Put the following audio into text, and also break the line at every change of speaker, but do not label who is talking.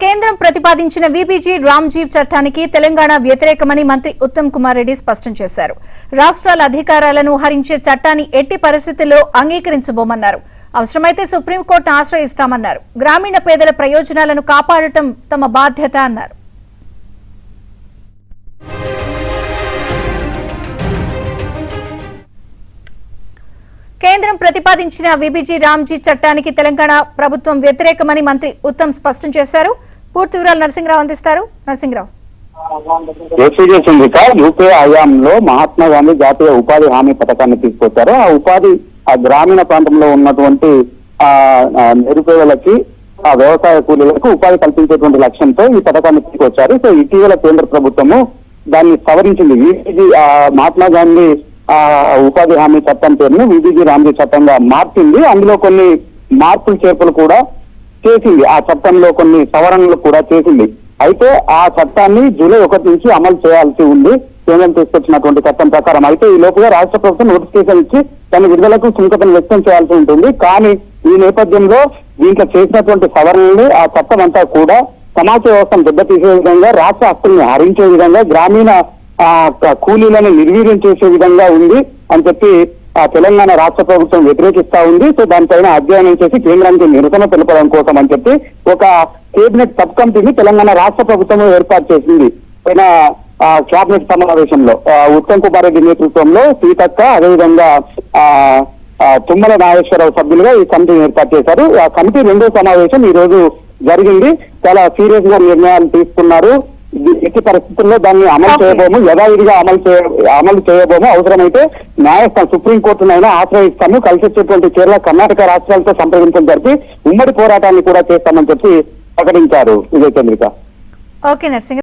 కేంద్రం ప్రతిపాదించిన వీబీజీ రామ్జీ చట్టానికి తెలంగాణ వ్యతిరేకమని మంత్రి ఉత్తమ్ కుమార్ రెడ్డి స్పష్టం చేశారు. రాష్ట్రాల అధికారాలను హరించే చట్టాన్ని ఎట్టి పరిస్థితుల్లో అంగీకరించబోమన్నారు. అవసరమైతే సుప్రీంకోర్టును ఆశ్రయిస్తామన్నారు. గ్రామీణ పేదల ప్రయోజనాలను కాపాడటం తమ బాధ్యత అన్నారు. కేంద్రం ప్రతిపాదించిన వీబీజీ రామ్జీ చట్టానికి తెలంగాణ ప్రభుత్వం వ్యతిరేకమని మంత్రి ఉత్తమ్ స్పష్టం చేశారు. పూర్తి వివరాలు నరసింహరావు అందిస్తారు. నరసింహరావు,
యూపీఏ హయాంలో మహాత్మా గాంధీ జాతీయ ఉపాధి హామీ పథకాన్ని తీసుకొచ్చారు. ఆ ఉపాధి గ్రామీణ ప్రాంతంలో ఉన్నటువంటి నిరుపేదలకి వ్యవసాయ కూలీలకు ఉపాధి కల్పించేటువంటి లక్ష్యంతో ఈ పథకాన్ని తీసుకొచ్చారు. సో ఇటీవల కేంద్ర ప్రభుత్వము దాన్ని సవరించింది. వీబీజీ మహాత్మా గాంధీ ఉపాధి హామీ చట్టం పేరును వీబీజీ రామ్జీ చట్టంగా మార్చింది. అందులో కొన్ని మార్పులు చేర్పులు కూడా చేసింది. ఆ చట్టంలో కొన్ని సవరణలు కూడా చేసింది. అయితే ఆ చట్టాన్ని జూలై 1 నుంచి అమలు చేయాల్సి ఉంది కేంద్రం తీసుకొచ్చినటువంటి చట్టం ప్రకారం. అయితే ఈ లోపుగా రాష్ట్ర ప్రభుత్వం నోటిఫికేషన్ ఇచ్చి దాని విడుదలకు సుముఖతను వ్యక్తం చేయాల్సి ఉంటుంది. కానీ ఈ నేపథ్యంలో దీంట్లో చేసినటువంటి సవరణలు ఆ చట్టం అంతా కూడా సమాజ వ్యవస్థను దెబ్బతీసే విధంగా, రాష్ట్ర హక్కుల్ని హరించే విధంగా, గ్రామీణ కూలీలను నిర్వీర్యం చేసే విధంగా ఉంది అని చెప్పి తెలంగాణ రాష్ట్ర ప్రభుత్వం వ్యతిరేకిస్తా ఉంది. సో దానిపైన అధ్యయనం చేసి కేంద్రానికి నిరసన తెలపడం కోసం అని చెప్పి ఒక కేబినెట్ సబ్ కమిటీని తెలంగాణ రాష్ట్ర ప్రభుత్వం ఏర్పాటు చేసింది. పైన క్యాబినెట్ సమావేశంలో ఉత్తమ్ కుమార్ రెడ్డి నేతృత్వంలో సీతక్క, అదేవిధంగా తుమ్మల నాగేశ్వరరావు సభ్యులుగా ఈ కమిటీని ఏర్పాటు చేశారు. ఆ కమిటీ 2వ సమావేశం ఈ రోజు జరిగింది. చాలా సీరియస్ గా నిర్ణయాలు తీసుకున్నారు. ఎట్టి పరిస్థితుల్లో దాన్ని అమలు చేయబోము, యథావిధిగా అమలు చేయబోము, అవసరమైతే న్యాయస్థానం సుప్రీంకోర్టునైనా ఆశ్రయిస్తాము, కలిసి వచ్చేటువంటి కేరళ, కర్ణాటక రాష్ట్రాలతో సంప్రదించడం జరిపి ఉమ్మడి పోరాటాన్ని కూడా చేస్తామని చెప్పి ప్రకటించారు. విజయ చంద్రిక.
ఓకే నరసింహ.